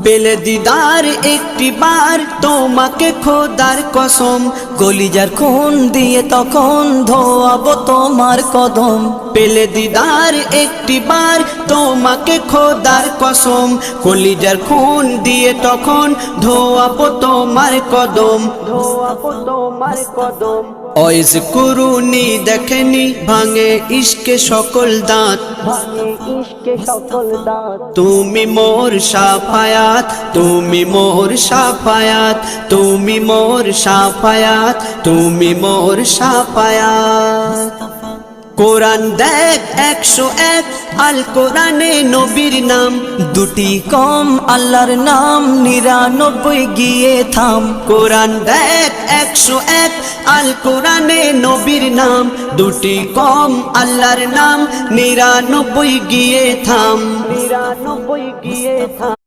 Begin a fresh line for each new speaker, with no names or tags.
পেলে দিদার একটি বার তোমাকে খোদার কসম, কলিজার খুন দিয়ে তখন ধোয়াবো তোমার কদম। পেলে দিদার একটি বার তোমাকে খোদার কসম, কলিজার খুন দিয়ে তখন ধোয়াবো তোমার কদম, ধোয়াবো তোমার কদম। ওয়াইজ কুরুনি দেখেনি ভাঙে ইশকে সকল দাঁত, ভাঙে ইশকে সকল দাঁত। তুমি মোর শাফায়াত, তুমি মোর শাফায়াত, তুমি মোর শাফায়াত, তুমি মোর শাফায়াত। কোরআন দেখ 101 আল কোরআনে নবীর নাম, দুটি কম আল্লাহর নাম 99 গিয়ে থাম। কোরআন দেখ 101 আল কোরআনে নবীর নাম, দুটি কম আল্লাহর নাম 99 গিয়ে থাম, 99 গিয়ে থাম।